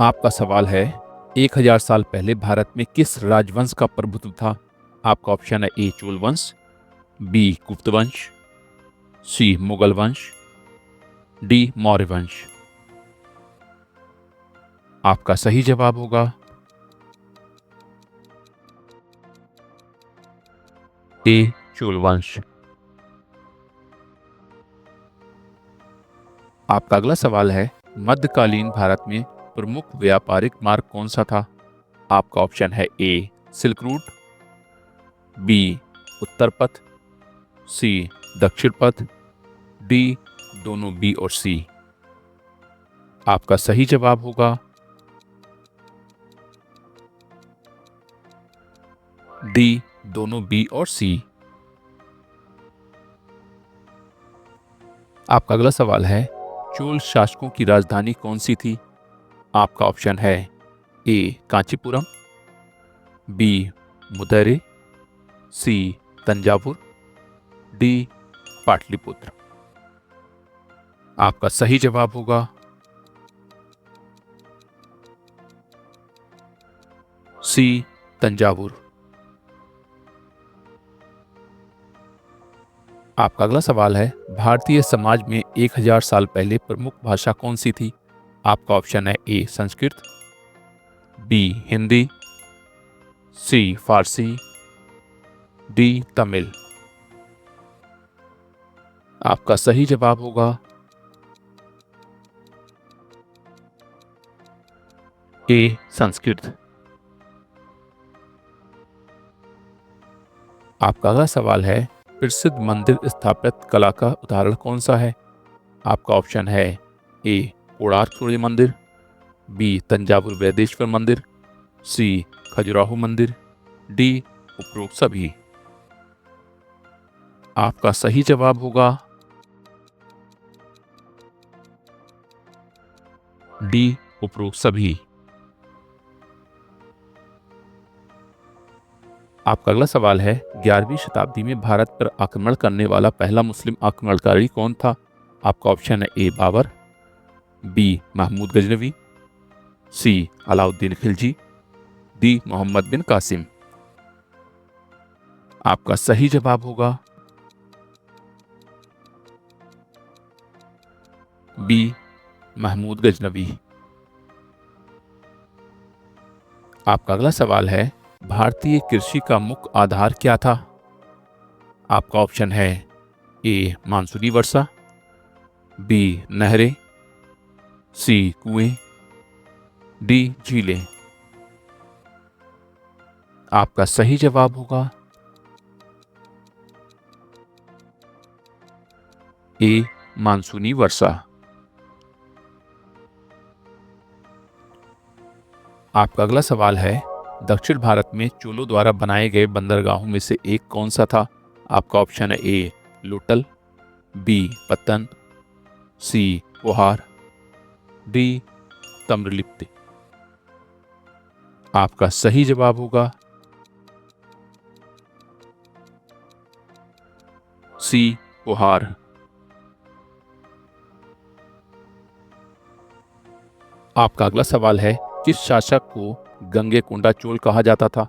आपका सवाल है 1000 साल पहले भारत में किस राजवंश का प्रभुत्व था। आपका ऑप्शन है ए चोल वंश, बी गुप्त वंश, सी मुगल वंश, डी मौर्य वंश। आपका सही जवाब होगा ए चोल वंश। आपका अगला सवाल है मध्यकालीन भारत में प्रमुख व्यापारिक मार्ग कौन सा था। आपका ऑप्शन है ए सिल्क रूट, बी उत्तर पथ, सी दक्षिण पथ, डी दोनों बी और सी। आपका सही जवाब होगा डी दोनों बी और सी। आपका अगला सवाल है चोल शासकों की राजधानी कौन सी थी। आपका ऑप्शन है ए कांचीपुरम, बी मुदरे, सी तंजावुर, डी पाटलिपुत्र। आपका सही जवाब होगा सी तंजावुर। आपका अगला सवाल है भारतीय समाज में 1000 साल पहले प्रमुख भाषा कौन सी थी। आपका ऑप्शन है ए संस्कृत, बी हिंदी, सी फारसी, डी तमिल। आपका सही जवाब होगा ए संस्कृत। आपका अगला सवाल है प्रसिद्ध मंदिर स्थापत्य कला का उदाहरण कौन सा है। आपका ऑप्शन है ए कोणार्क सूर्य मंदिर, बी तंजावुर वैदेश्वर मंदिर, सी खजुराहो मंदिर, डी उपरोक्त सभी। आपका सही जवाब होगा डी उपरोक्त सभी। आपका अगला सवाल है 11वीं शताब्दी में भारत पर आक्रमण करने वाला पहला मुस्लिम आक्रमणकारी कौन था। आपका ऑप्शन है ए बाबर, बी महमूद गजनवी, सी अलाउद्दीन खिलजी, डी मोहम्मद बिन कासिम। आपका सही जवाब होगा बी महमूद गजनवी। आपका अगला सवाल है भारतीय कृषि का मुख्य आधार क्या था। आपका ऑप्शन है ए मानसूनी वर्षा, बी नहरें, सी कुएं, डी झीलें। आपका सही जवाब होगा ए मानसूनी वर्षा। आपका अगला सवाल है दक्षिण भारत में चोलों द्वारा बनाए गए बंदरगाहों में से एक कौन सा था। आपका ऑप्शन है ए लोटल, बी पत्तन, सी पोहार, डी तम्रलिप्ति। आपका सही जवाब होगा सी पोहार। आपका अगला सवाल है किस शासक को गंगैकोंडा चोल कहा जाता था।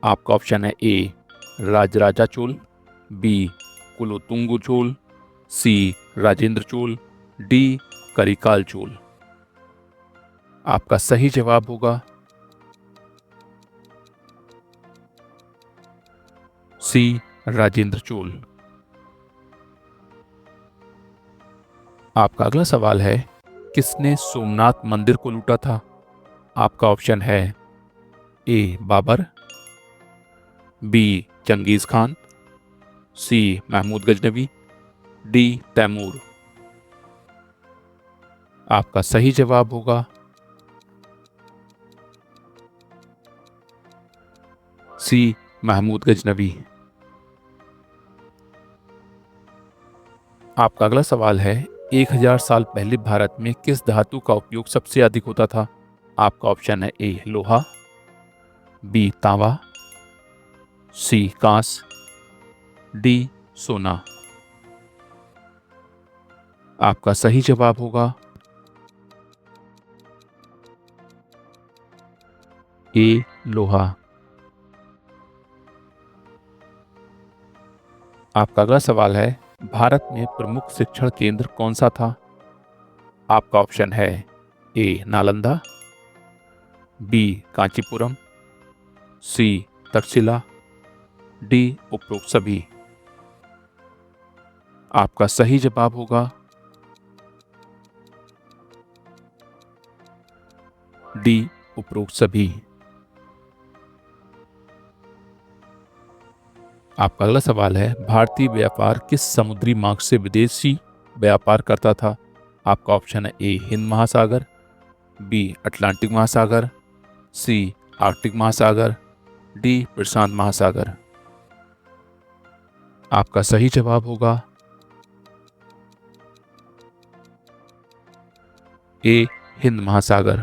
आपका ऑप्शन है ए राजराजा चोल, बी कुलोतुंग चोल, सी राजेंद्र चोल, डी करिकाल चोल। आपका सही जवाब होगा सी राजेंद्र चोल। आपका अगला सवाल है किसने सोमनाथ मंदिर को लूटा था। आपका ऑप्शन है ए बाबर, बी चंगेज खान, सी महमूद गजनवी, डी तैमूर। आपका सही जवाब होगा सी महमूद गजनवी। आपका अगला सवाल है 1000 साल पहले भारत में किस धातु का उपयोग सबसे अधिक होता था। आपका ऑप्शन है ए लोहा, बी तांबा, सी कांस, डी सोना। आपका सही जवाब होगा ए लोहा। आपका अगला सवाल है, भारत में प्रमुख शिक्षण केंद्र कौन सा था? आपका ऑप्शन है ए नालंदा, बी कांचीपुरम, सी तक्षशिला, डी उपरोक्त सभी। आपका सही जवाब होगा डी उपरोक्त सभी। आपका अगला सवाल है, भारतीय व्यापार किस समुद्री मार्ग से विदेशी व्यापार करता था? आपका ऑप्शन है ए हिंद महासागर, बी अटलांटिक महासागर, सी आर्कटिक महासागर, डी प्रशांत महासागर। आपका सही जवाब होगा ए हिंद महासागर।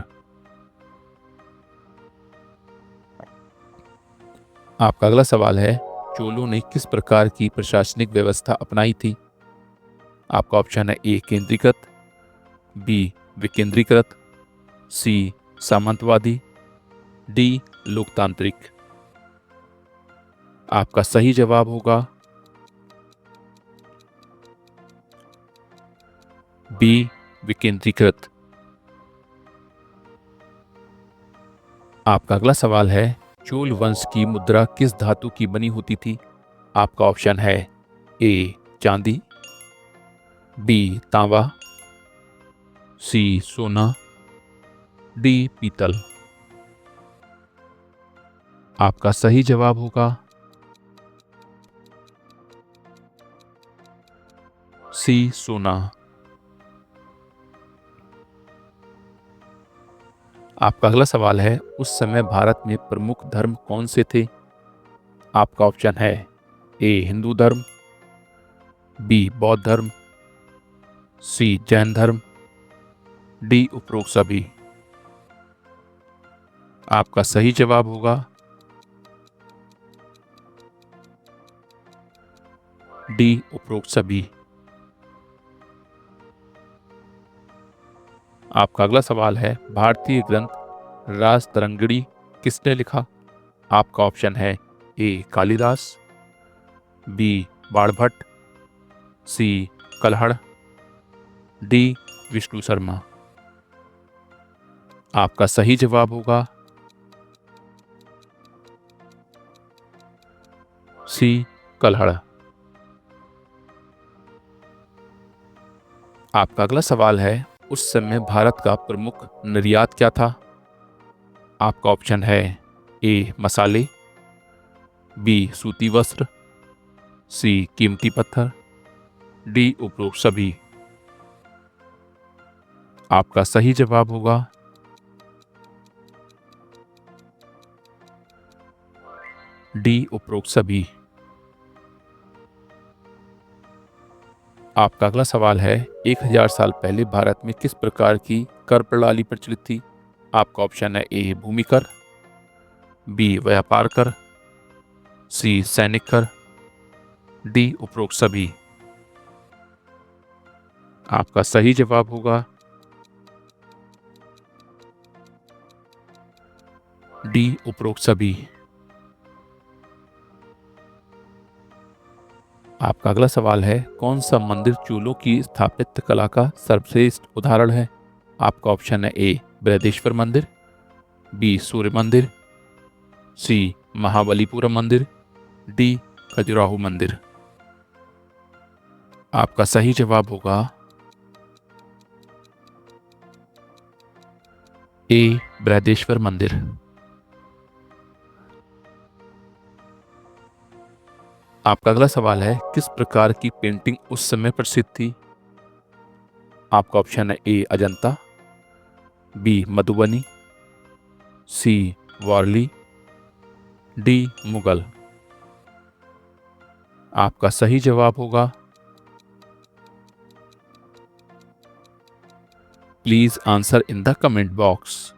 आपका अगला सवाल है, चोलों ने किस प्रकार की प्रशासनिक व्यवस्था अपनाई थी? आपका ऑप्शन है ए केंद्रीकृत, बी विकेंद्रीकृत, सी सामंतवादी, डी लोकतांत्रिक। आपका सही जवाब होगा बी विकेंद्रीकृत। आपका अगला सवाल है, चोल वंश की मुद्रा किस धातु की बनी होती थी? आपका ऑप्शन है ए चांदी, बी तांबा, सी सोना, डी पीतल। आपका सही जवाब होगा सी सोना। आपका अगला सवाल है, उस समय भारत में प्रमुख धर्म कौन से थे? आपका ऑप्शन है ए हिंदू धर्म, बी बौद्ध धर्म, सी जैन धर्म, डी उपरोक्त सभी। आपका सही जवाब होगा डी उपरोक्त सभी। आपका अगला सवाल है, भारतीय ग्रंथ रासतरंगिणी किसने लिखा? आपका ऑप्शन है ए कालिदास, बी बाणभट्ट, सी कल्हड़, डी विष्णु शर्मा। आपका सही जवाब होगा सी कल्हड़। आपका अगला सवाल है, उस समय भारत का प्रमुख निर्यात क्या था? आपका ऑप्शन है ए मसाले, बी सूती वस्त्र, सी कीमती पत्थर, डी उपरोक्त सभी। आपका सही जवाब होगा डी उपरोक्त सभी। आपका अगला सवाल है, 1000 साल पहले भारत में किस प्रकार की कर प्रणाली प्रचलित थी? आपका ऑप्शन है ए भूमि कर, बी व्यापार कर, सी सैनिक कर, डी उपरोक्त सभी। आपका सही जवाब होगा डी उपरोक्त सभी। आपका अगला सवाल है, कौन सा मंदिर चोलों की स्थापत्य कला का सर्वश्रेष्ठ उदाहरण है? आपका ऑप्शन है ए बृहदेश्वर मंदिर, बी सूर्य मंदिर, सी महाबलीपुरम मंदिर, डी खजुराहो मंदिर। आपका सही जवाब होगा ए बृहदेश्वर मंदिर। आपका अगला सवाल है, किस प्रकार की पेंटिंग उस समय प्रसिद्ध थी? आपका ऑप्शन है ए अजंता, बी मधुबनी, सी वारली, डी मुगल। आपका सही जवाब होगा please answer in the comment box.